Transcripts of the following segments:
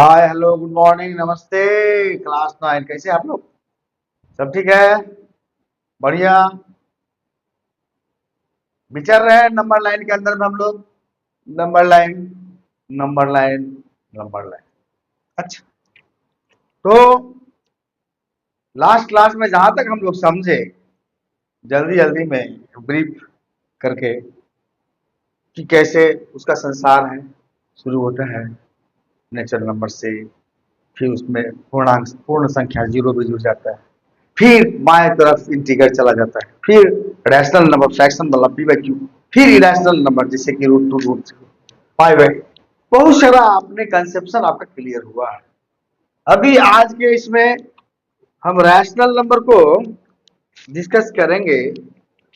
Hi hello good morning नमस्ते। Class 9 कैसे आप लोग? सब ठीक है? बढ़िया। विचर रहे हैं नंबर लाइन के अंदर में हम लोग। Number line, number line, number line. अच्छा, तो लास्ट क्लास में जहां तक हम लोग समझे, जल्दी जल्दी में ब्रीफ करके, कि कैसे उसका संसार है, शुरू होता है नेचुरल नंबर से। फिर उसमें पूर्णांक पूर्ण संख्या जीरो भी जुड़ जाता है। फिर बाएं तरफ इंटीग्रल चला जाता है। फिर रैशनल नंबर फ्रैक्शन वाला पी बाई क्यू। फिर इरेशनल नंबर जैसे कि root two root three pi by. बहुत सारा आपने कंसेप्शन आपका क्लियर हुआ है। अभी आज के इसमें हम रैशनल नंबर को डिस्कस करेंगे।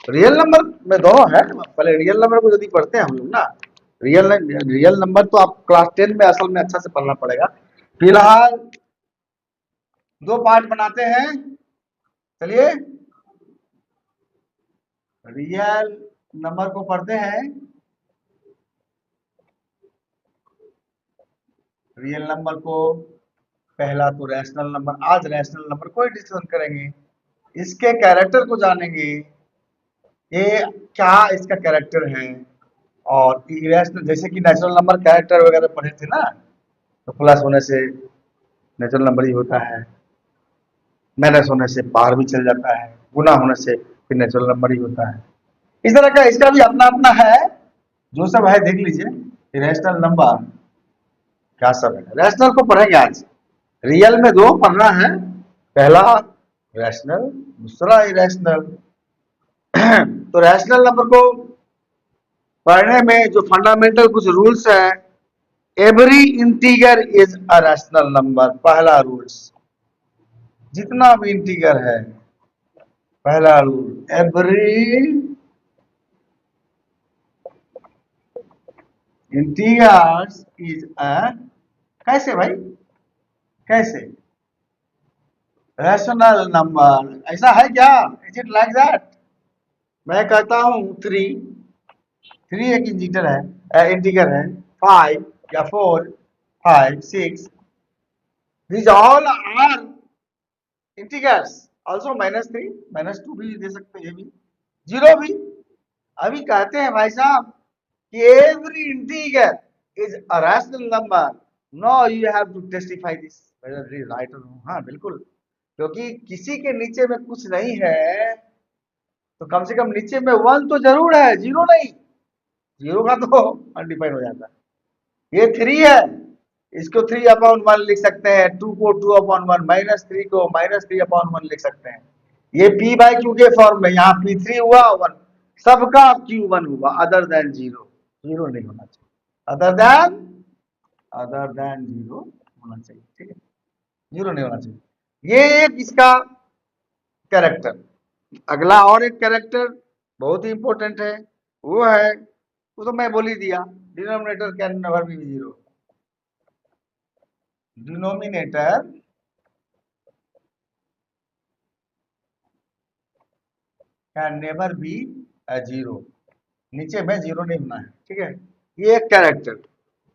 रियल नंबर में दोनों है। पहले रियल नंबर को यदि पढ़ते हैं हम लोग ना, रियल रियल नंबर तो आप क्लास 10 में असल में अच्छा से पढ़ना पड़ेगा। फिलहाल दो पार्ट बनाते हैं। चलिए, रियल नंबर को पढ़ते हैं। रियल नंबर को पहला तो रैशनल नंबर, आज रैशनल नंबर को ही डिस्कस करेंगे। इसके कैरेक्टर को जानेंगे, ये क्या इसका कैरेक्टर है। और इरेशनल जैसे कि नेचुरल नंबर कैरेक्टर वगैरह पढ़े थे ना, तो प्लस होने से नेचुरल नंबर ही होता है, माइनस होने से बाहर भी चल जाता है, गुना होने से फिर नेचुरल नंबर ही होता है। इस तरह का इसका भी अपना अपना है। जो सब है देख लीजिए। रैशनल नंबर क्या सब है, रैशनल को पढ़ेंगे आज। रियल में दो पढ़ना है, पहला रैशनल, दूसरा इरेशनल। तो रैशनल नंबर को पढ़ने में जो फंडामेंटल कुछ रूल्स है, every integer is a rational number. पहला रूल्स, जितना भी इंटीगर है, पहला rule, every integers is a, कैसे भाई, कैसे रैशनल नंबर, ऐसा है क्या? Is it like that? मैं कहता हूं थ्री, थ्री एक इंटीगर है, इंटीगर है। फाइव या four, five, six, these all are integers। also minus three, minus two भी दे सकते हैं, ये भी, जीरो भी। अभी कहते हैं भाई साहब कि every integer is a rational number. No you have to testify this whether is right और रॉन्ग। हाँ बिल्कुल, क्योंकि किसी के नीचे में कुछ नहीं है, तो कम से कम नीचे में वन तो जरूर है, जीरो नहीं। जीरो का तो अनडिफाइंड हो जाता है। ये थ्री है, इसको थ्री अपॉन वन लिख सकते हैं, टू को two upon one, minus three को माइनस थ्री अपॉन वन लिख सकते हैं। ये पी बाई क्यू के फॉर्म में, यहाँ पी थ्री हुआ वन, सबका क्यू वन हुआ, अदर देन जीरो। जीरो नहीं होना चाहिए, अदर देन जीरो होना चाहिए, ठीक है, जीरो नहीं होना चाहिए। ये एक इसका कैरेक्टर। अगला और एक कैरेक्टर बहुत ही इंपॉर्टेंट है, वो है, वो तो मैं बोल ही दिया, denominator can never be zero. Denominator can never be zero, नीचे में जीरो नहीं होना है, ठीक है। ये एक कैरेक्टर।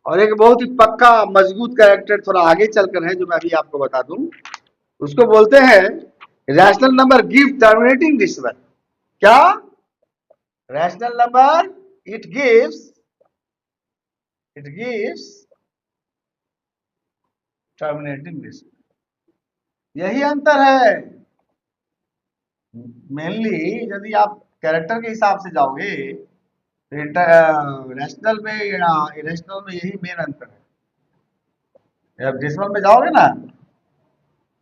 और एक बहुत ही पक्का मजबूत कैरेक्टर थोड़ा आगे चलकर है, जो मैं अभी आपको बता दूं। उसको बोलते हैं rational number give terminating this one. क्या? Rational number it gives, it gives terminating this. यही अंतर है मेनली। यदि आप कैरेक्टर के हिसाब से जाओगे, रैशनल में या इरेशनल में, यही मेन अंतर है। जब डेसिमल में जाओगे ना,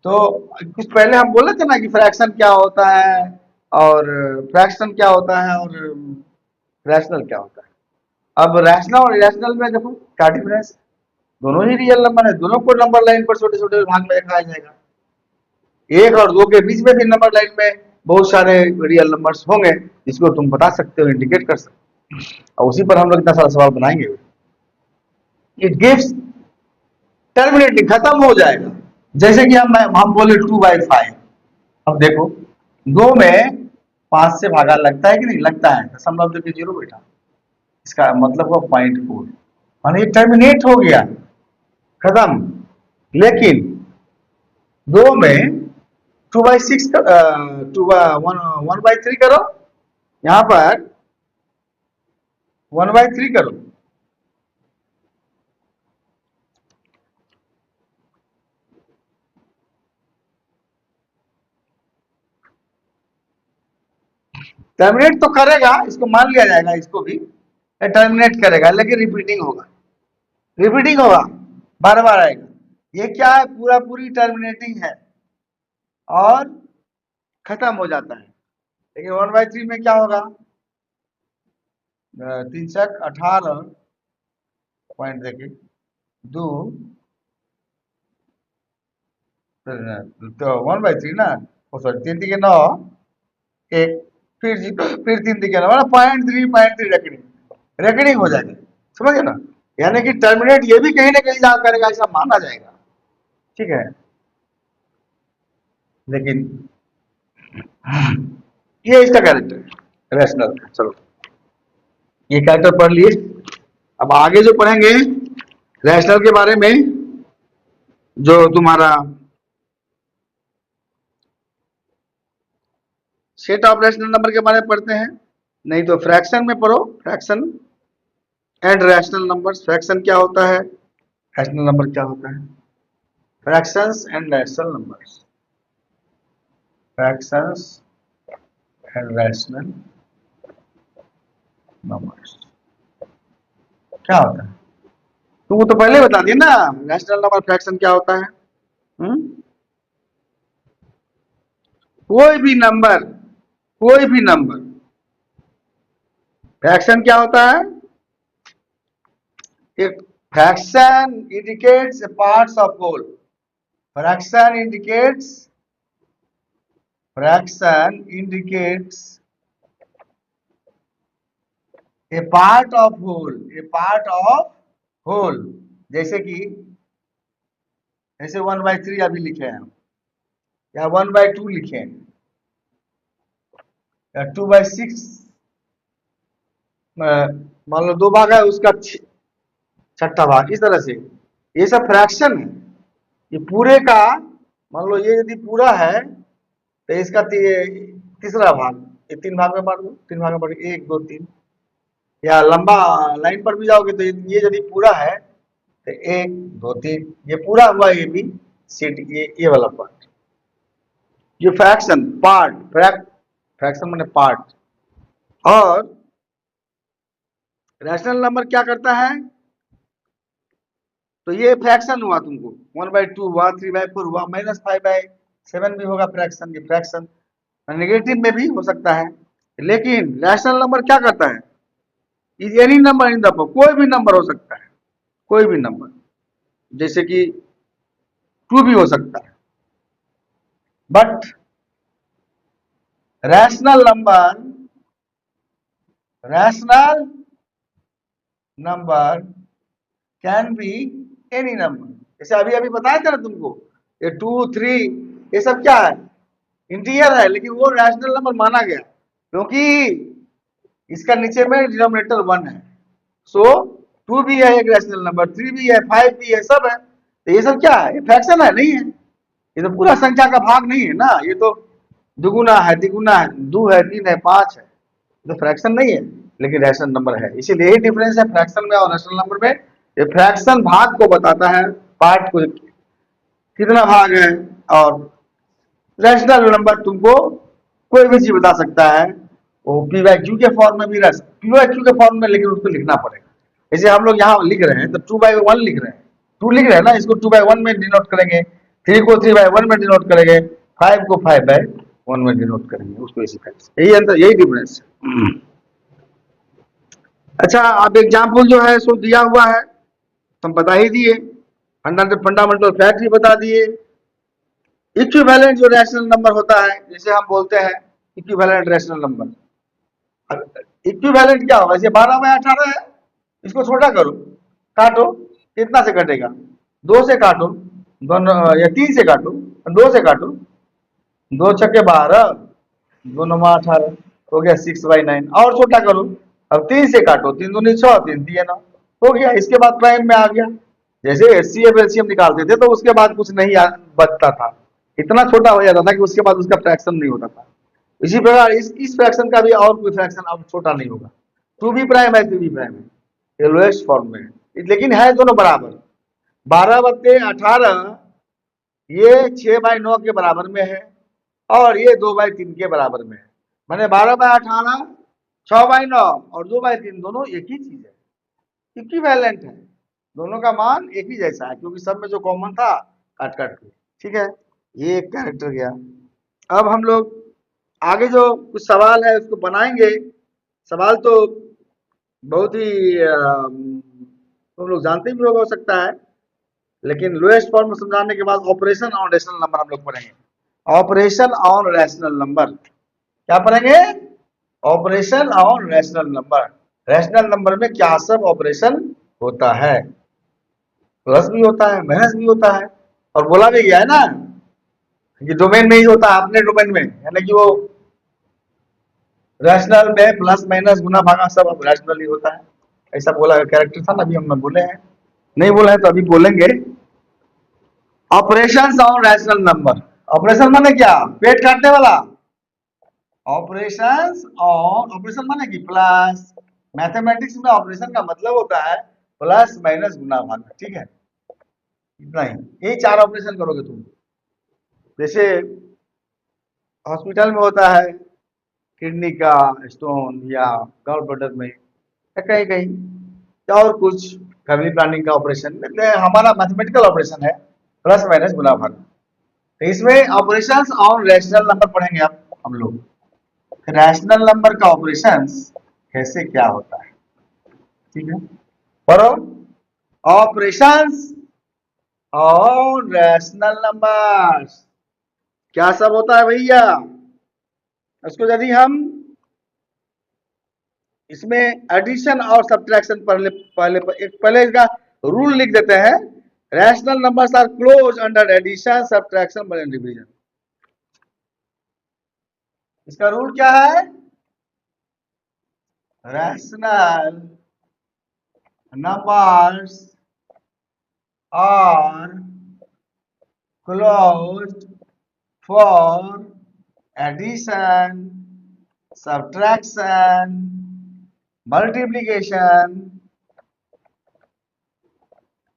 तो कुछ पहले हम बोले थे ना कि फ्रैक्शन क्या होता है, और फ्रैक्शन क्या होता है, और रैशनल क्या होता है। अब रैशनल और इरेशनल में देखो क्या डिफरेंस। दोनों ही रियल नंबर है, दोनों को नंबर लाइन पर छोटे छोटे भाग में दिखाया जाएगा। एक और दो के बीच में भी नंबर लाइन में बहुत सारे रियल नंबर्स होंगे, जिसको तुम बता सकते हो, इंडिकेट कर सकते हो, और उसी पर हम लोग इतना सारा सवाल बनाएंगे। इट गिव्स टर्मिनेटिंग, खत्म हो जाएगा। जैसे कि हम बोले टू बाई फाइव। अब देखो, दो में पांच से भागा लगता है कि नहीं लगता है, दशमलव देके जीरो बेटा, इसका मतलब हुआ 0.4, माने टर्मिनेट हो गया, खत्म। लेकिन दो में 2/6 1/3 करो, यहां पर 1/3 करो। टर्मिनेट तो करेगा, इसको मान लिया जाएगा, इसको भी टर्मिनेट करेगा, लेकिन रिपीटिंग होगा, रिपीटिंग होगा, बार बार आएगा। ये क्या है, पूरा पूरी टर्मिनेटिंग है और खत्म हो जाता है। लेकिन 1/3 में क्या होगा, 318 पॉइंट देखिए, दो तो 1/3 ना, सॉरी 3×9 एक, फिर 3×9 मतलब 0.3 रेकनिंग हो जाएगी, समझे ना। यानी कि टर्मिनेट ये भी कहीं ना कहीं जा करेगा, ऐसा माना जाएगा, ठीक है। लेकिन ये इसका कैरेक्टर है, रैशनल। चलो ये कैरेक्टर पढ़ लिए, अब आगे जो पढ़ेंगे रैशनल के बारे में, जो तुम्हारा सेट ऑफ रैशनल नंबर के बारे में पढ़ते हैं, नहीं तो फ्रैक्शन में पढ़ो, fraction and rational numbers. Fraction क्या होता है, रैशनल नंबर क्या होता है, fractions and rational numbers, fractions and rational numbers क्या होता है, तुमको तो पहले बता दिया ना, रैशनल नंबर फ्रैक्शन क्या होता है। कोई भी नंबर, कोई भी नंबर, फ्रैक्शन क्या होता है, एक fraction indicates parts of whole, fraction indicates, fraction indicates a part of whole, a part of whole. जैसे कि ऐसे 1/3 अभी लिखे हैं, या 1/2 लिखे हैं, या 2/6, मान लो 2 भाग है, उसका छठा भाग, इस तरह से ये सब फ्रैक्शन है। ये पूरे का, मान लो ये यदि पूरा है तो इसका तीसरा भाग, ये 3 भाग में बांट दो, 3 भाग में बांट, 1 2 3, या लंबा लाइन पर भी जाओगे तो ये यदि पूरा है तो 1 2 3, ये पूरा हुआ, ये भी सीट, ये वाला पार्ट, ये फ्रैक्शन पार्ट, फ्रैक्शन माने पार्ट। और रैशनल नंबर क्या करता है, तो ये फ्रैक्शन हुआ, तुमको 1/2 हुआ, 3/4 हुआ, -5/7 भी होगा फ्रैक्शन, ये फ्रैक्शन नेगेटिव में भी हो सकता है। लेकिन रैशनल नंबर क्या करता है, is any number in the, कोई भी नंबर हो सकता है, कोई भी नंबर, जैसे कि 2 भी हो सकता है, but rational number, rational number can be any number. जैसे अभी अभी बताया था ना तुमको, ये 2 3 ये सब क्या है, इंटीजर है, लेकिन वो रैशनल नंबर माना गया क्योंकि इसका नीचे में डिनोमिनेटर 1 है। सो 2 भी है एक रैशनल नंबर, 3 भी है, 5 भी है, सब है। तो ये सब क्या है, ये फ्रैक्शन है, नहीं है, ये तो पूरा संख्या का भाग नहीं है ना, ये तो दुगुना है, तिगुना है, 2 है, 3 है, 5 है, तो फ्रैक्शन नहीं है, लेकिन रैशनल नंबर है। इसीलिए यही डिफरेंस है फ्रैक्शन में और रैशनल नंबर में, ये फ्रैक्शन भाग को बताता है, पार्ट को कितना भाग है, और रैशनल नंबर तुमको कोई भी चीज बता सकता है, वो p/q के फॉर्म में भी रह सकता, p/q के फॉर्म में, लेकिन उसको लिखना पड़ेगा। जैसे हम लोग यहाँ लिख रहे हैं तो 2/1 लिख रहे हैं, 2 लिख रहे हैं ना, इसको 2/1 में डिनोट करेंगे, 3 को 3/1 में डिनोट करेंगे, 5 को 5/1 में डिनोट करेंगे, उसको इसी तरह, यही अंतर, यही डिफरेंस है। अच्छा, अब एग्जाम्पल जो है सो दिया हुआ है, तुम बता ही दिए, फंडामेंटल फैक्ट ही बता दिए। इक्विवेलेंट जो रैशनल नंबर होता है, जैसे हम बोलते हैं इक्विवेलेंट रैशनल नंबर, इक्विवेलेंट क्या होगा, जैसे 12/18 है, इसको छोटा करो, काटो, कितना से कटेगा, 2 से काटो, दोनों, या 3 से काटो, 2 से काटो, 2 छक्के 12, 2 9 18, हो गया 6/9, और छोटा करो, अब 3 से काटो, 3 दूनी 6, 3 3 9, हो गया। इसके बाद प्राइम में आ गया, जैसे HCF LCM निकालते थे तो उसके बाद कुछ नहीं बचता था, इतना छोटा हो जाता था कि उसके बाद उसका फ्रैक्शन नहीं होता था। इसी प्रकार इस फ्रैक्शन का भी और कोई फ्रैक्शन अब छोटा नहीं होगा। 2b प्राइम है, 3b प्राइम है, ये लोएस्ट फॉर्म में है, लेकिन है दोनों बराबर। 12/18 ये 6/9 के बराबर में है और ये 2/3 के बराबर में है। मैंने 12/18 6/9 और 2/3 दोनों एक ही चीज है, इक्विवेलेंट है, दोनों का मान एक ही जैसा है, क्योंकि सब में जो कॉमन था काट काट के। ठीक है, ये एक कैरेक्टर गया। अब हम लोग आगे जो कुछ सवाल है उसको बनाएंगे। सवाल तो बहुत ही तुम लोग जानते भी होगा हो सकता है, लेकिन लोएस्ट फॉर्म समझाने के बाद ऑपरेशन ऑन रैशनल नंबर हम लोग पढ़ेंगे। ऑपरेशन ऑन रैशनल नंबर क्या पढ़ेंगे? Operation on rational number. Rational number में क्या सब ऑपरेशन होता है, प्लस भी होता है, माइनस भी होता है, और बोला भी गया है ना कि डोमेन में ही होता है, अपने डोमेन में, यानी कि वो रैशनल में प्लस माइनस गुना भागा सब अब रैशनल ही होता है। ऐसा बोला कैरेक्टर था ना, अभी हम बोले हैं, नहीं बोले हैं तो अभी बोलेंगे। Operation on rational number, operation माने क्या? पेट काटने वाला। ऑपरेशन माने कि प्लस, मैथमेटिक्स में ऑपरेशन का मतलब होता है प्लस माइनस गुना भागा। ठीक है, इतना ही, यही 4 ऑपरेशन करोगे तुम। जैसे हॉस्पिटल में होता है किडनी का स्टोन या गॉल ब्लैडर में या कहीं कहीं और कुछ फैमिली प्लानिंग का ऑपरेशन, हमारा मैथमेटिकल ऑपरेशन है प्लस माइनस गुना भागा। तो इसमें ऑपरेशंस ऑन रैशनल नंबर पढ़ेंगे आप हम लोग, रैशनल नंबर का ऑपरेशंस कैसे क्या होता है। ठीक है, पढ़ो ऑपरेशंस ऑन रैशनल नंबर्स क्या सब होता है भैया। उसको यदि हम इसमें एडिशन और सब्ट्रैक्शन पहले इसका रूल लिख देते हैं। Rational numbers are close under addition subtraction and division. इसका रूल क्या है? Rational numbers are closed for addition, subtraction, multiplication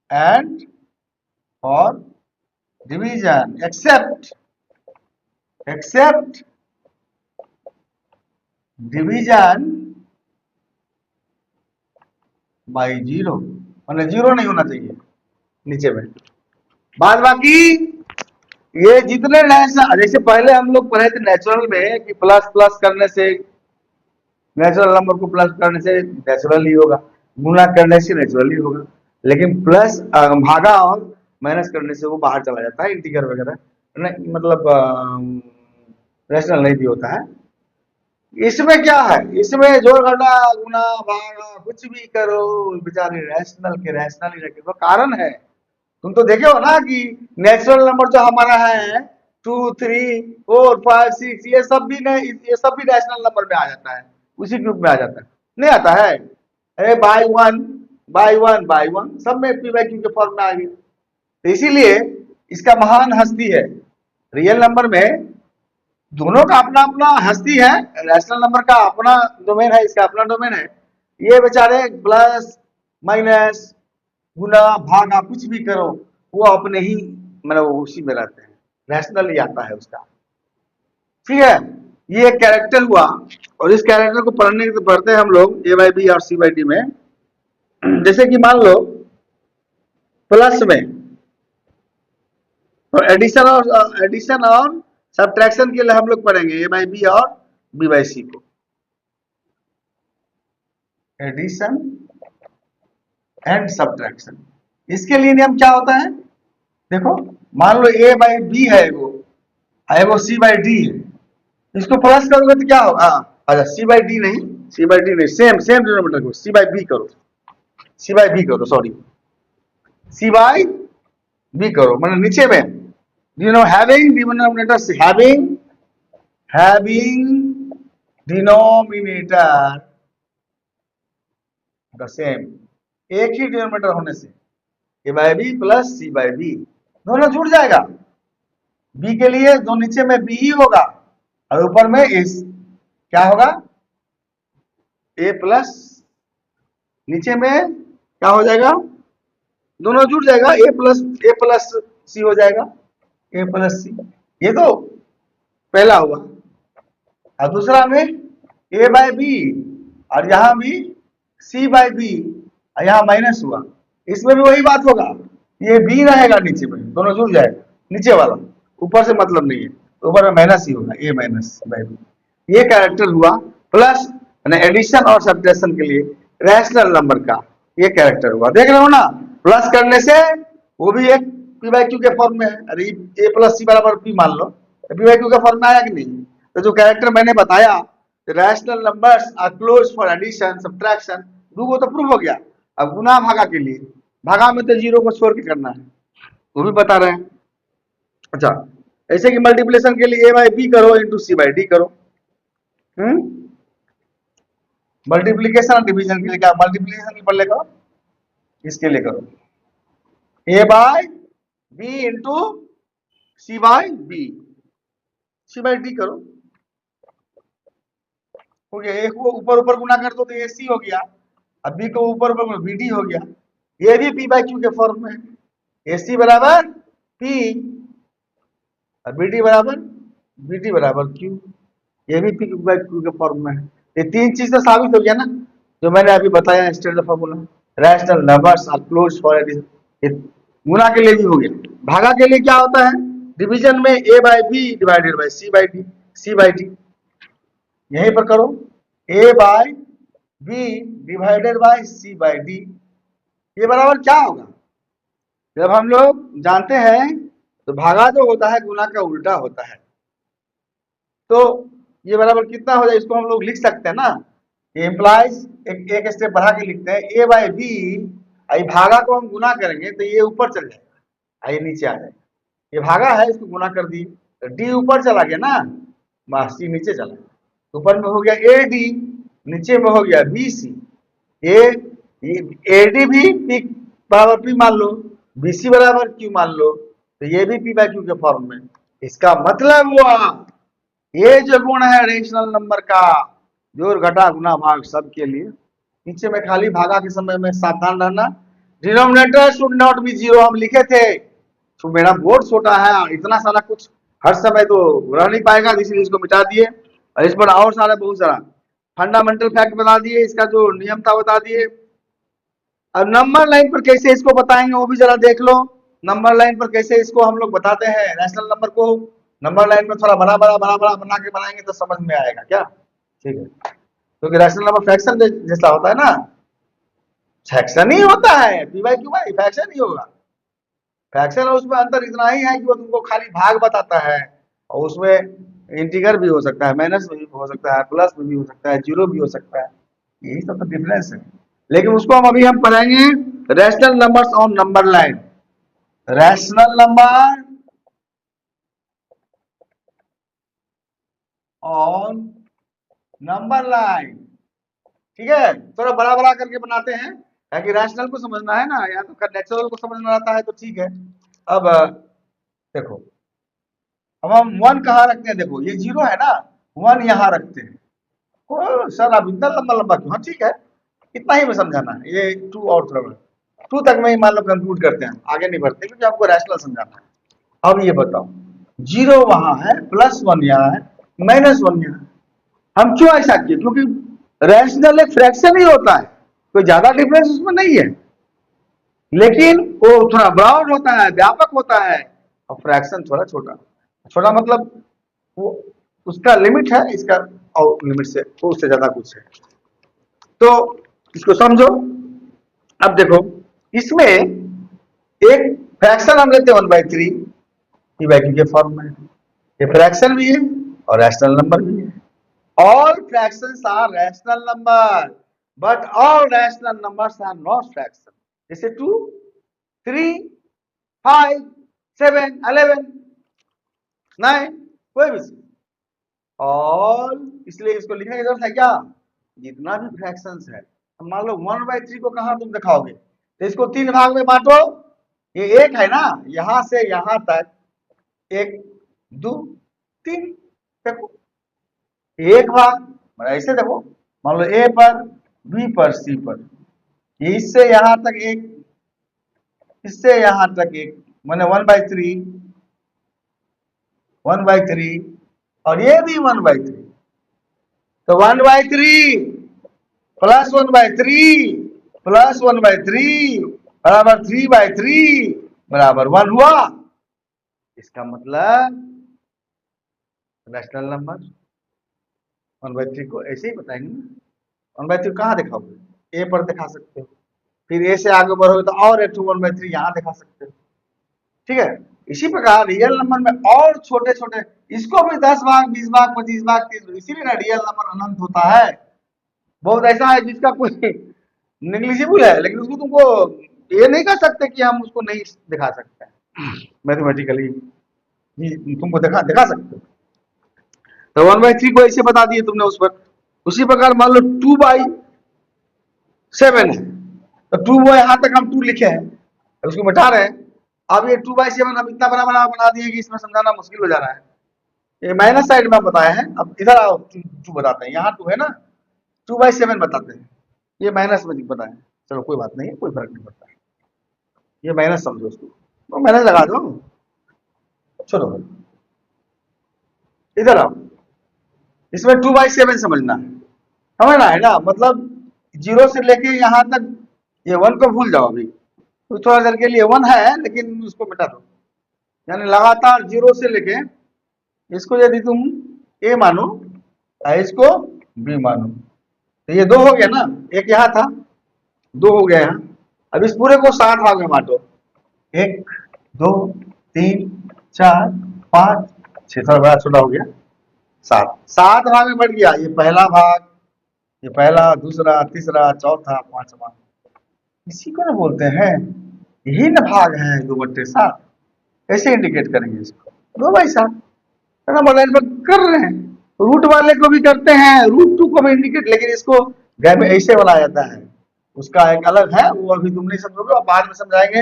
and for division except division by 0, मतलब 0 नहीं होना चाहिए नीचे में। बाद बाकी ये जितने जैसे पहले हम लोग पढ़े थे नेचुरल में कि प्लस प्लस करने से, नेचुरल नंबर को प्लस करने से नेचुरल ही होगा, गुना करने से नेचुरल ही होगा, लेकिन प्लस भागा और माइनस करने से वो बाहर चला जाता है, इंटीगर वगैरह मतलब रैशनल नहीं भी होता है। इसमें क्या है? इसमें जोड़ घटा गुना भागा कुछ भी करो, बेचारे रैशनल के रैशनल ही रखे, तो कारण है। तुम तो देखे हो ना कि नेचुरल नंबर जो हमारा है 2 3 4 5 6 ये सब भी नहीं, ये सब भी रैशनल नंबर में आ जाता है, उसी ग्रुप में आ जाता है, नहीं आता है? अरे बाई वन सब में पी बाई क्यू के फॉर्म में आ गया। तो इसीलिए इसका महान हस्ती है। रियल नंबर में दोनों का अपना अपना हस्ती है, रैशनल नंबर का अपना डोमेन है, इसका अपना डोमेन है। ये बेचारे प्लस माइनस गुना भागा कुछ भी करो वो अपने ही मतलब उसी में रहते हैं, रैशनल ही आता है उसका। ठीक है, ये एक कैरेक्टर हुआ, और इस कैरेक्टर को पढ़ते हैं हम लोग ए बाई बी और सी बाई डी में। जैसे कि मान लो प्लस में, तो एडिशन और सब्ट्रैक्शन के लिए हम लोग पढ़ेंगे ए बाई बी और बी बाई सी को। एडिशन एंड सब्ट्रैक्शन, इसके लिए नियम क्या होता है? देखो मान लो ए बाई बी है वो सी बाई डी है, इसको प्लस करोगे तो क्या होगा? अच्छा सी बाई डी नहीं, सेम सेम डिनोमिनेटर को सी बाई बी करो, सॉरी सी बाई बी करो, मतलब नीचे में having denominator, having denominator the same, एक ही डिनोमिनेटर होने से A by B plus C by B, दोनों जुड़ जाएगा। बी के लिए जो नीचे में बी ही होगा और ऊपर में इस क्या होगा, ए प्लस, नीचे में क्या हो जाएगा, दोनों जुड़ जाएगा, ए प्लस सी हो जाएगा, ए प्लस सी। ये तो पहला हुआ। और दूसरा में ए बाय बी और यहां भी सी बाय बी, यहां माइनस हुआ, इसमें भी वही बात होगा, ये बी रहेगा नीचे में, दोनों जुड़ जाएगा, नीचे वाला, ऊपर से मतलब नहीं है, ऊपर में माइनस ही होगा, ए माइनस बाय बी। ये कैरेक्टर हुआ प्लस एडिशन और सब्ट्रैक्शन के लिए रैशनल नंबर का ये कैरेक्टर हुआ। देख रहे हो ना, प्लस करने से वो भी एक पी बाई क्यू के फॉर्म में है। अरे ए प्लस सी बराबर पी मान लो, पी बाई क्यू के फॉर्म में आया कि नहीं। तो जो कैरेक्टर मैंने बताया, rational numbers are close for addition subtraction, वो तो प्रूव हो गया। अब गुना भागा के लिए, भागा में तो जीरो को छोड़ के करना है, वो भी बता रहे हैं। अच्छा, ऐसे कि मल्टीप्लिकेशन के लिए ए बाई बी करो इंटू सी बाई डी करो। मल्टीप्लीकेशन और डिवीजन के लिए क्या, मल्टीप्लीकेशन के पहले करो, इसके लिए करो ए बाय बी इंटू सी बाय बी, सी बाय डी करो, हो गया। एक को ऊपर ऊपर गुना कर दो तो ए सी हो गया, अब बी को ऊपर ऊपर बी डी हो गया। ये भी पी बाई क्यू के फॉर्म में है, ए सी बराबर पी और बी डी बराबर क्यू, ये भी पी बाई क्यू के फॉर्म में है। ये तीन चीज तो साबित हो गया ना, जो मैंने अभी बताया standard formula. Rational numbers are close for addition, गुना के लिए भी हो गया। भागा के लिए क्या होता है, डिवीजन में A by B divided by C by D, C by D यहीं पर करो, A by B divided by C by D, ये बराबर क्या होगा। जब हम लोग जानते हैं तो भागा जो होता है गुना का उल्टा होता है, तो ये बराबर कितना हो जाए, इसको हम लोग लिख सकते हैं ना, ये इम्प्लाइज एक स्टेप बढ़ा के लिखते हैं, ए बाई बी, आई भागा को हम गुना करेंगे तो ये ऊपर चल जाएगा, आई नीचे आ जाएगा। ये भागा है, इसको गुना कर दिए तो डी ऊपर चला गया ना, सी नीचे चला गया, ऊपर में हो गया ए डी, नीचे में हो गया बी सी। ए डी भी पी बराबर पी मान लो, बी सी बराबर क्यू मान लो, तो ये भी पी बाई क्यू के फॉर्म में। इसका मतलब हुआ ये जो गुण है रेशनल नंबर का, जोड़ घटा गुना भाग सबके लिए, नीचे में खाली भागा के समय में सावधान रहना, denominator should not be zero हम लिखे थे, तो मेरा बोर्ड छोटा है, इतना सारा कुछ हर समय तो रह नहीं पाएगा, इसलिए इसको मिटा दिए और इस पर और सारा बहुत सारा फंडामेंटल फैक्ट बता दिए, इसका जो नियम था बता दिए। अब नंबर लाइन पर कैसे इसको बताएंगे वो भी जरा देख लो, नंबर लाइन पर कैसे इसको हम लोग बताते हैं रैशनल नंबर को, नंबर लाइन में थोड़ा बड़ा बड़ा बना के बनाएंगे तो समझ में आएगा क्या, ठीक है। क्योंकि रैशनल नंबर फ्रैक्शन जैसा होता है ना, फ्रैक्शन ही होता है, P by Q by fraction ही होगा। फ्रैक्शन और उसमें अंतर इतना ही है कि वो तुमको खाली भाग बताता है, और उसमें इंटीगर भी हो सकता है, माइनस में भी हो सकता है, प्लस में भी हो सकता है, जीरो भी हो सकता है, यही सब तो डिफरेंस है। लेकिन उसको हम पढ़ेंगे rational numbers on number line, rational number on number line, ठीक है। थोड़ा बड़ा बड़ा करके बनाते हैं ताकि रैशनल को समझना है ना, या तो नेचुरल को समझना रहता है तो ठीक है। अब देखो, अब हम वन कहाँ रखते हैं, देखो ये जीरो है ना, वन यहाँ रखते हैं। ओ सर आप इतना लंबा लंबा क्यों, हाँ ठीक है, इतना ही में समझाना है, ये टू और थोड़ा टू तक में ही मान लो कंक्लूड करते हैं, आगे नहीं बढ़ते क्योंकि आपको रैशनल समझाना है। अब ये बताओ, जीरो वहां है, प्लस वन यहाँ है, माइनस वन यहाँ है, हम क्यों ऐसा किए, क्योंकि रैशनल एक फ्रैक्शन ही होता है, कोई ज्यादा डिफरेंस उसमें नहीं है, लेकिन वो थोड़ा ब्रॉड होता है, व्यापक होता है, और फ्रैक्शन थोड़ा छोटा, छोटा मतलब वो उसका लिमिट है, इसका और लिमिट से वो उससे ज्यादा कुछ है। तो इसको समझो। अब देखो, इसमें एक फ्रैक्शन हम लेते हैं 1/3 पी बाई क्यू के फॉर्म में, ये फ्रैक्शन भी है और रैशनल नंबर भी है। All fractions are rational number, but all rational numbers are not fraction. जैसे 2, 3, 5, 7, 11, 9, कोई भी ऑल, इसलिए इसको लिखने की जरूरत है क्या, जितना भी फ्रैक्शंस है। मान लो 1/3 को कहाँ तुम दिखाओगे, तो इसको 3 भाग में बांटो, ये एक है ना, यहां से यहां तक एक, दो, तीन। देखो एक भाग ऐसे देखो, मान लो ए पर, बी पर, सी पर, ये इससे यहां तक एक, इससे यहां तक एक, मैंने 1/3, 1/3, और ये भी 1/3। तो 1/3 प्लस 1/3 प्लस 1/3 बराबर 3/3 बराबर 1 हुआ। इसका मतलब रैशनल नंबर 1/3 को ऐसे ही बताएंगे ना। 1/3 कहाँ दिखाओगे? ए पर दिखा सकते हो, फिर ए से आगे बढ़ोगे तो और एक 1/3 यहाँ दिखा सकते हो। ठीक है, इसी प्रकार रियल नंबर में और छोटे छोटे, इसको भी 10 भाग, 20 भाग, 25 भाग, 30 भाग, इसीलिए ना रियल नंबर अनंत होता है। बहुत ऐसा है जिसका कोई नेग्लिजिबल है, लेकिन उसको तुमको ये नहीं कर सकते कि हम उसको नहीं दिखा सकते मैथमेटिकली, तुमको दिखा दिखा सकते हो। तो 1/3 को ऐसे बता दिए तुमने उस पर। उसी प्रकार मान लो 2/7 है, तो 2 यहां तक हम 2 लिखे हैं, उसको मिटा रहे हैं। अब ये 2/7 अब इतना बड़ा बड़ा बना दिए कि इसमें समझाना मुश्किल हो जा रहा है। ये माइनस साइड में बताए हैं, अब इधर आओ 2 बताते हैं, यहाँ 2 है ना, 2/7 बताते हैं, ये माइनस में बताए। चलो कोई बात नहीं है, कोई फर्क नहीं पड़ता है, ये माइनस समझो उसको, तो माइनस लगा दो। चलो इधर आओ, इसमें 2/7 समझना है, समझना है ना, मतलब 0 से लेके यहाँ तक, ये 1 को भूल जाओ अभी, तो थोड़ा देर के लिए 1 है लेकिन उसको मिटा दो। यानी लगातार 0 से लेके, इसको यदि तुम ए मानो और इसको बी मानो, तो ये 2 हो गया ना, एक यहाँ था, 2 हो गया यहाँ। अब इस पूरे को 7 भाग में बांटो, 1, 2, 3, 4, 5, 6, थोड़ा बड़ा छोटा हो गया, 7 भाग में बढ़ गया। ये पहला भाग, ये पहला, दूसरा, तीसरा, चौथा, पांचवा, इसी को ना बोलते हैं, यही ना भाग है 2/7। कैसे इंडिकेट करेंगे इसको? 2/7 नंबर लाइन पर कर रहे हैं, रूट वाले को भी करते हैं, √2 को भी इंडिकेट, लेकिन इसको घर में ऐसे बनाया जाता है, उसका एक अलग है, वो अभी तुम नहीं समझोगे, और बाद में समझाएंगे,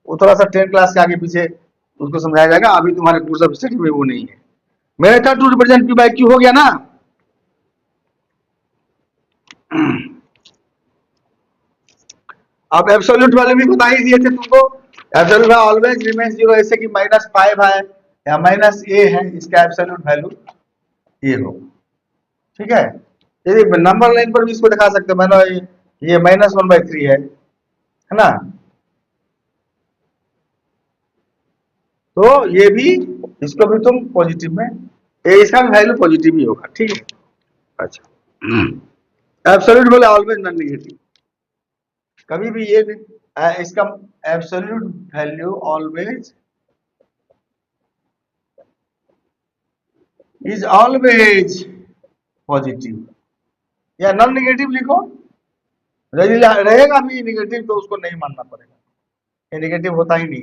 वो थोड़ा सा 10 क्लास के आगे पीछे उसको समझाया जाएगा, अभी तुम्हारे कोर्स ऑफ स्टडी में वो नहीं है। मेथड टू रिप्रेजेंट P/Q हो गया ना। अब एब्सोल्यूट वाले भी बता ही दिए थे तुमको, एब्सोल्यूट ऑलवेज रिमेन्स 0, ऐसे कि -5 है या -a है, इसका एब्सोल्यूट वैल्यू ये हो। ठीक है, यदि नंबर लाइन पर भी इसको दिखा सकते हो, मैंने ये -1/3 है ना, तो ये भी, इसको भी तुम पॉजिटिव में, इसका भी वैल्यू पॉजिटिव ही होगा। ठीक है, अच्छा, एब्सोल्यूट बोले ऑलवेज नॉन नेगेटिव, कभी भी ये इसका absolute value always is always positive, या नॉन नेगेटिव लिखो, यदि रहेगा भी नेगेटिव तो उसको नहीं मानना पड़ेगा, ये नेगेटिव होता ही नहीं।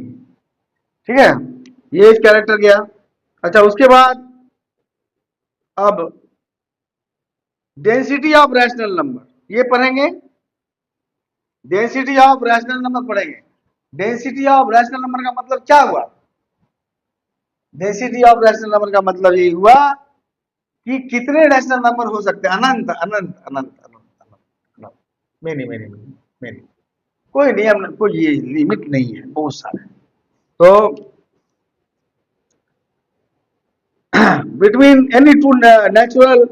ठीक है, ये एक कैरेक्टर गया। अच्छा, उसके बाद अब डेंसिटी ऑफ रैशनल नंबर ये पढ़ेंगे, डेंसिटी ऑफ रैशनल नंबर पढ़ेंगे। डेंसिटी ऑफ रैशनल नंबर का मतलब क्या हुआ? डेंसिटी ऑफ रैशनल नंबर का मतलब ये हुआ कि कितने रैशनल नंबर हो सकते हैं, अनंत अनंत अनंत अनंत अनंत, मेनी मेनी मेनी मेनी, कोई नियम, कोई ये लिमिट नहीं है, बहुत सारे। तो between any two natural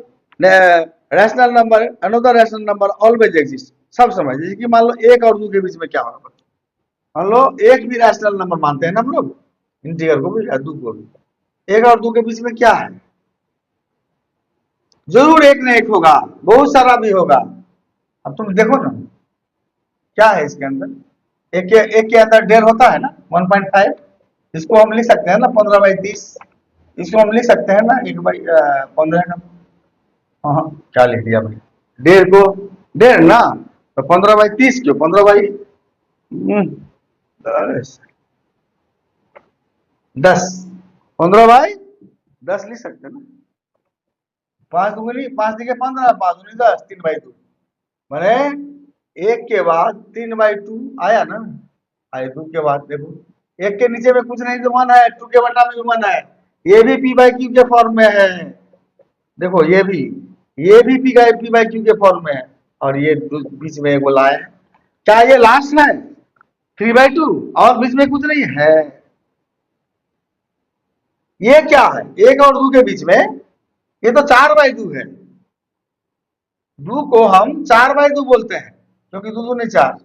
rational number another rational number always exist, सब समय, जैसे कि मान लो 1 और 2 के बीच में क्या होगा, मान लो एक भी रैशनल नंबर मानते हैं ना हम लोग, इंटीजर को भी या 2 को भी, 1 और 2 के बीच में क्या है, जरूर एक न एक होगा, बहुत सारा भी होगा। अब तुम देखो ना क्या है इसके अंदर, एक के अंदर 1.5 होता है ना, 1.5, इसको हम लिख सकते हैं ना 15/30, इसको हम लिख सकते हैं ना 1/15 का। हाँ, क्या लिख दिया भाई, 1.5 को 1.5 ना, तो 15/30 क्यों, 15/10, 15/10 लिख सकते हैं ना, 5 दूनी 5 दिखे 15, 5 दूनी 10, 3/2, मैंने 1 के बाद 3/2 आया ना, आए 2 के बाद देखो एक के नीचे में कुछ नहीं तो 1 है, 2 के बटा में भी 1 है, ये भी p बाई क्यू के फॉर्म में है। देखो ये भी पी बाई क्यू के फॉर्म में है, और ये बीच में एक बोला है। क्या ये लास्ट है 3/2 और बीच में कुछ नहीं है? ये क्या है 1 और 2 के बीच में? ये तो 4/2 है। 2 को हम 4/2 बोलते हैं क्योंकि 2 दूनी 4।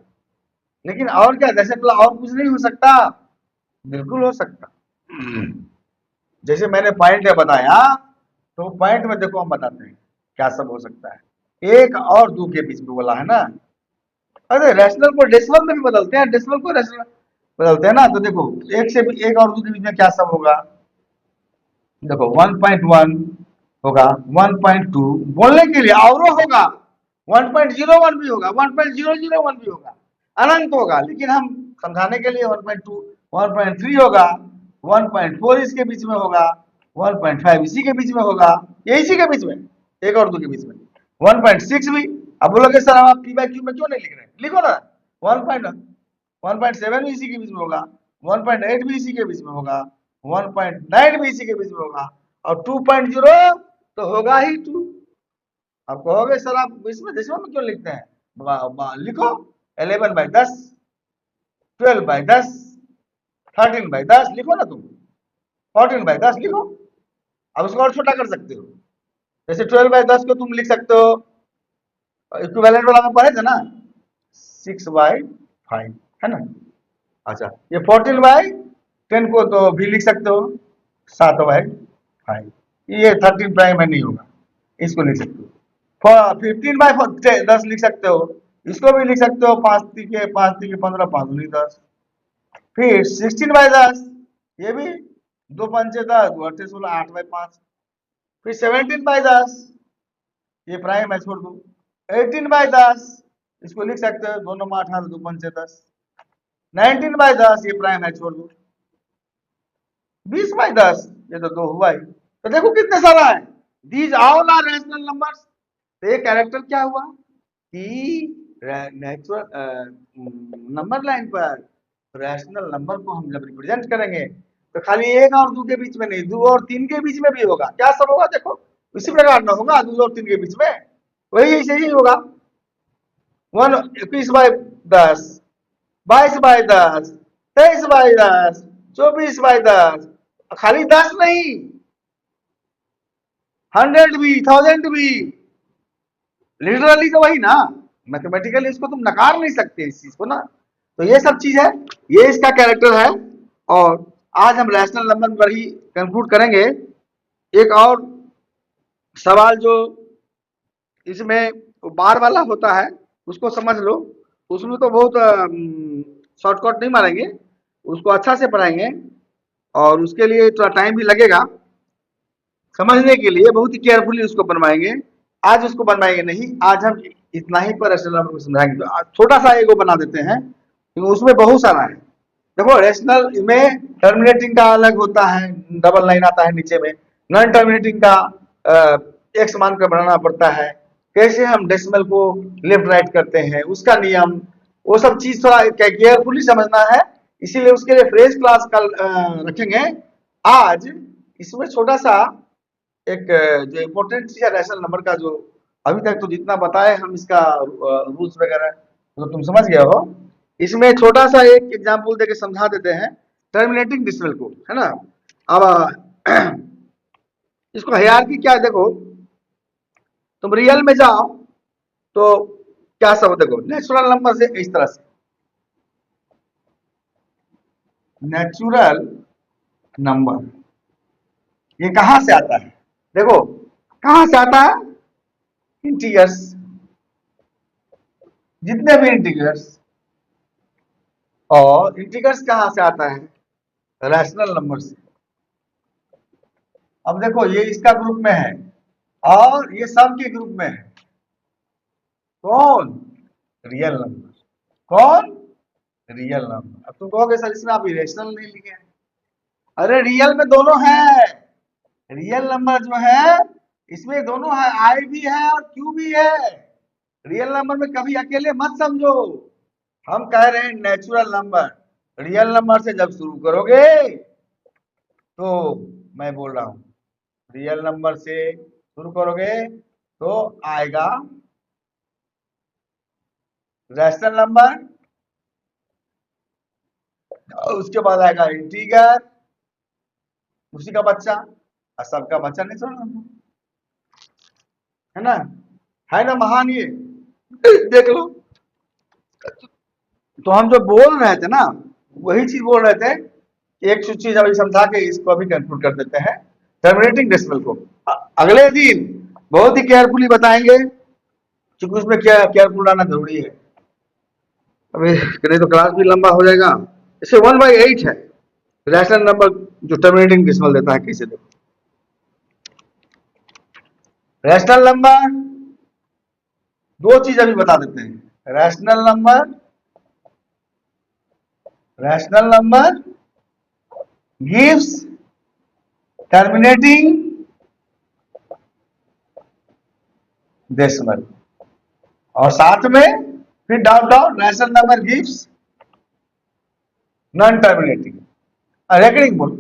लेकिन और क्या, जैसे और कुछ नहीं हो सकता? बिल्कुल हो सकता। जैसे मैंने पॉइंट बताया, तो पॉइंट में देखो हम बताते हैं क्या सब हो सकता है। 1 और 2 के बीच में बोला है ना। अरे रैशनल को डेसिमल में भी बदलते हैं, डेसिमल को रैशनल बदलते हैं ना। तो देखो 1 और 2 के बीच में क्या सब होगा? देखो 1.1 होगा, 1.2 बोलने के लिए और होगा, 1.01 भी होगा, 1.001 भी होगा, अनंत होगा। लेकिन हम समझाने के लिए 1.2, 1.3 होगा, 1.4 इसके बीच में होगा, 1.5 इसी के बीच में होगा, ये इसी के बीच में, 1 और 2 के बीच में, 1.6 भी। अब बोलोगे सर आप पी बाई क्यू में क्यों नहीं लिख रहे? लिखो ना, 1.7 भी इसी के बीच में होगा, 1.8 भी इसी के बीच में होगा, 1.9 भी इसी के बीच में होगा, और 2.0 तो होगा ही 2। अब कहोगे सर आप इसमें डेसिमल में क्यों लिखते हैं? लिखो 11/10, 12/10, 13/10 लिखो ना तुम, 14/10 लिखो। अब उसको और छोटा कर सकते हो, जैसे 12/10 को तुम लिख सकते हो, इक्विवेलेंट वाला में पढ़े थे ना, 6/5 है ना। अच्छा, ये 14/10 को तो भी लिख सकते हो 7/5। ये 13 प्राइम है नहीं होगा, इसको लिख सकते हो। 15/10 लिख सकते हो, इसको भी लिख सकते हो, 5 3 के 5 दूनी 10। फिर 16/10, ये भी 2 पंचे 10, 2 अट्ठे 16, 8/5। फिर 17/10, ये प्राइम है छोड़ दो। 18/10 इसको लिख सकते हो, 2 9 18, 2 पंचे 10। 19/10 ये प्राइम है छोड़ दो। 20/10 ये तो 2 हुआ ही। तो देखो कितने सारा है, these all are rational numbers. तो ये कैरेक्टर क्या हुआ कि नेचुरल नंबर लाइन पर रैशनल नंबर को हम जब रिप्रेजेंट करेंगे तो खाली 1 और 2 के बीच में नहीं, 2 और 3 के बीच में भी होगा। क्या सब होगा देखो, इसी प्रकार ना होगा 2 और 3 के बीच में, वही ऐसे ही होगा। 21/10, 22/10, 23/10, 24/10, खाली 10 नहीं, 100 भी, 1000 भी। लिटरली तो वही ना, मैथमेटिकली इसको तुम नकार नहीं सकते इस चीज को ना। तो ये सब चीज है, ये इसका कैरेक्टर है। और आज हम रैशनल नंबर पर ही कंक्लूड करेंगे। एक और सवाल जो इसमें बार वाला होता है उसको समझ लो, उसमें तो बहुत शॉर्टकट नहीं मारेंगे, उसको अच्छा से पढ़ाएंगे, और उसके लिए थोड़ा टाइम भी लगेगा समझने के लिए, बहुत ही केयरफुली उसको बनवाएंगे। आज उसको बनवाएंगे नहीं, आज हम इतना ही पर रैशनल नंबर को समझाएंगे। तो छोटा सा एगो बना देते हैं क्योंकि उसमें बहुत सारा है। देखो रैशनल में टर्मिनेटिंग का अलग होता है, डबल लाइन आता है नीचे में, नॉन टर्मिनेटिंग का एक्स मान कर बनाना पड़ता है, कैसे हम डेसिमल को लेफ्ट राइट करते हैं उसका नियम, वो सब चीज थोड़ा केयरफुली समझना है। इसीलिए उसके लिए फ्रेश क्लास कल रखेंगे। आज इसमें छोटा सा एक जो इम्पोर्टेंट चीज है रैशनल नंबर का, जो अभी तक तो जितना बताए हम इसका रूल्स वगैरह तो तुम समझ गए हो। इसमें छोटा सा एक एग्जांपल देके समझा देते हैं टर्मिनेटिंग डेसिमल को, है ना। अब इसको हायरार्की क्या है देखो, तुम रियल में जाओ तो क्या सब देखो, नेचुरल नंबर से इस तरह से, नेचुरल नंबर ये कहां से आता है? देखो कहां से आता है, इंटीजर्स, जितने भी इंटीजर्स, और इंटीजर्स कहां से आता है? रैशनल नंबर से। अब देखो ये इसका ग्रुप में है और ये सब के ग्रुप में है, कौन? Real number. कौन? Real number. अब तुम कहोगे सर इसमें आप इरेशनल नहीं लिखे हैं। अरे रियल में दोनों है, रियल नंबर जो है इसमें दोनों है, आई भी है और क्यू भी है। रियल नंबर में कभी अकेले मत समझो, हम कह रहे हैं नेचुरल नंबर। रियल नंबर से जब शुरू करोगे तो मैं बोल रहा हूं रियल नंबर से शुरू करोगे तो आएगा रैशनल नंबर, उसके बाद आएगा इंटीगर, उसी का बच्चा, और सबका बच्चा नहीं छोड़ना, है ना महान ये। देख लो, तो हम जो बोल रहे थे ना वही चीज बोल रहे थे। एक चीज अभी समझा के इसको अभी कंक्लूड कर देते हैं। टर्मिनेटिंग डेसिमल को अगले दिन बहुत ही केयरफुली बताएंगे, क्योंकि उसमें क्या केयरफुल रहना जरूरी है। अभी नहीं तो क्लास भी लंबा हो जाएगा। इसे 1/8 है रैशनल नंबर जो टर्मिनेटिंग डेसिमल देता है। कैसे देखो, रैशनल नंबर दो चीज अभी बता देते हैं। Rational number gives terminating decimal, और साथ में फिर dot dot rational number gives non terminating recurring बोलो,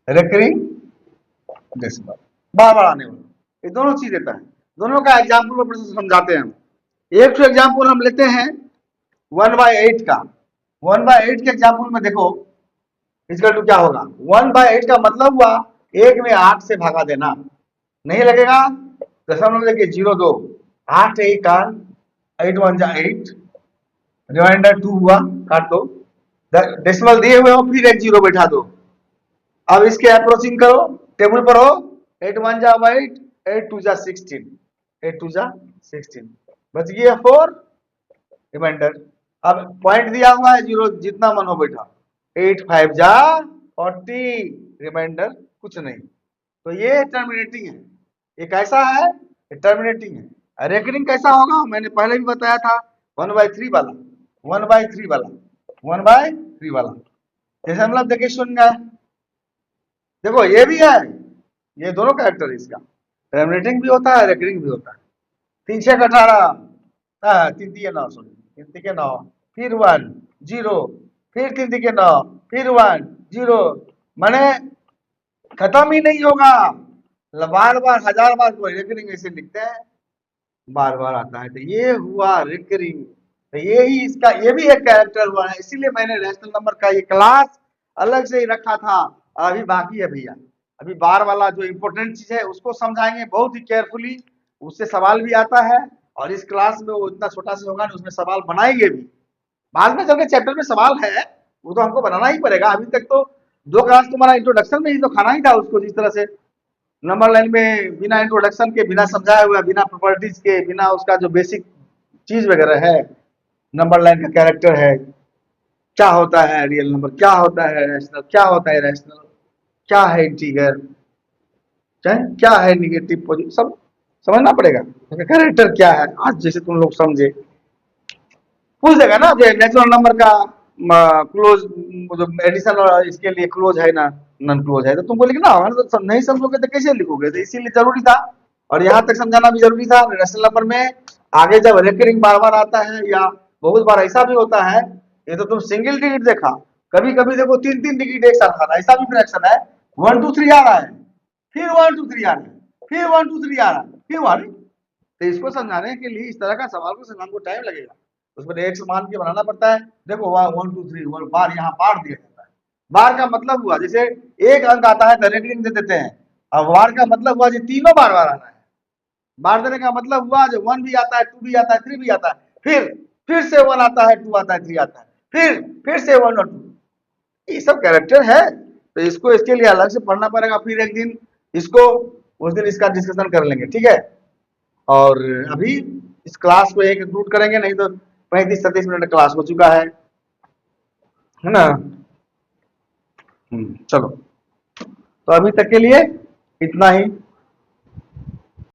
रेकरिंग डेसिमल बार बार आने वाला, ये दोनों चीज देता है। दोनों का एग्जाम्पल पर समझाते हैं हम। एक एग्जाम्पल हम लेते हैं 1/8 का। 1/8 के एग्जाम्पल में देखो इसका टू क्या होगा। 1/8 का मतलब हुआ एक में 8 से भागा देना, नहीं लगेगा दशमलव लेके 0 2 8 1 8 1 जा 8, रिमाइंडर 2 हुआ, काट दो, डेसिमल दिए हुए हो फिर एक 0 बैठा दो। अब इसके अप्रोचिंग करो, टेबल पर हो, 8 1 जा 8, 8 2 जा 16, 8 2 जा 16, बच गया 4, रिमाइंडर। अब पॉइंट दिया हुआ है 0, जितना मन हो बैठा, 8 5 जा 40, रिमाइंडर कुछ नहीं। तो ये टर्मिनेटिंग है। ये कैसा है, टर्मिनेटिंग है। रेकरिंग कैसा होगा, मैंने पहले भी बताया था, 1/3 वाला, 1/3 वाला, 1/3 वाला। जैसे मतलब देखिए शून्य, देखो ये भी है, ये दोनों कैरेक्टर इसका, टर्मिनेटिंग भी होता है, रेकरिंग भी होता है। 3 6 18, 3 3 9, सॉरी 3 3 9, फिर 1 0, फिर 3 3 9, फिर 1 0, माने खत्म ही नहीं होगा। बार बार हजार बार कोई रेकरिंग ऐसे लिखते हैं, बार बार आता है, तो ये हुआ रेकरिंग। तो ये ही इसका, ये भी एक कैरेक्टर हुआ है, इसीलिए मैंने रैशनल नंबर का ये क्लास अलग से ही रखा था। अभी बाकी है भैया, अभी बार वाला जो इम्पोर्टेंट चीज है उसको समझाएंगे बहुत ही केयरफुली, उससे सवाल भी आता है, और इस क्लास में वो इतना छोटा सा होगा ना, उसमें सवाल बनाएंगे भी। बाद में चल के चैप्टर में सवाल है, वो तो हमको बनाना ही पड़ेगा। अभी तक तो 2 क्लास तुम्हारा इंट्रोडक्शन में ही तो खाना ही था उसको, जिस तरह से नंबर लाइन में बिना इंट्रोडक्शन के, बिना समझाए हुए, बिना प्रॉपर्टीज के, बिना उसका जो बेसिक चीज वगैरह है, नंबर लाइन का कैरेक्टर है, क्या होता है रियल नंबर, क्या होता है रैशनल, क्या होता है रैशनल, क्या है इंटीगर, क्या है निगेटिव पॉजिटिव, सब समझना पड़ेगा। कैरेक्टर क्या है, आज जैसे तुम लोग समझे पूछ देगा ना, जो नेचुरल नंबर का क्लोज, जो एडिशन और इसके लिए क्लोज है ना नॉन क्लोज है, तो तुमको लिखना होगा। तो नहीं समझोगे तो कैसे लिखोगे, तो इसीलिए जरूरी था, और यहाँ तक समझाना भी जरूरी था। रैशनल नंबर में आगे जब रेकरिंग बार बार आता है, या बहुत बार ऐसा भी होता है, ये तो तुम सिंगल डिजिट देखा, कभी कभी देखो 3 3 डिजिट एक साथ आ रहा है, ऐसा भी फ्रैक्शन है। 1 2 3 आ रहा है, फिर 1 2 3 आ रहा है, फिर 1 2 3 आ रहा है, फिर 1। तो इसको समझाने के लिए इस तरह का सवाल को समझाने को टाइम लगेगा, उसमें एक मान के बनाना पड़ता है। देखो 1 2 3 बार, यहाँ बार दिया जाता है। बार का मतलब हुआ जैसे एक अंक आता है तो रेकरिंग दे देते हैं, और बार का मतलब हुआ जो तीनों बार बार आना है। बार देने का मतलब हुआ जो 1 भी आता है, 2 भी आता है, 3 भी आता है, फिर से 1 आता है, 2 आता है, 3 आता है, फिर से 1 और 2, ये सब कैरेक्टर है। तो इसको इसके लिए अलग से पढ़ना पड़ेगा, फिर एक दिन इसको, उस दिन इसका डिस्कशन कर लेंगे, ठीक है। और अभी इस क्लास को एक इंक्लूड करेंगे, नहीं तो 35-37 मिनट क्लास हो चुका है ना। चलो, तो अभी तक के लिए इतना ही।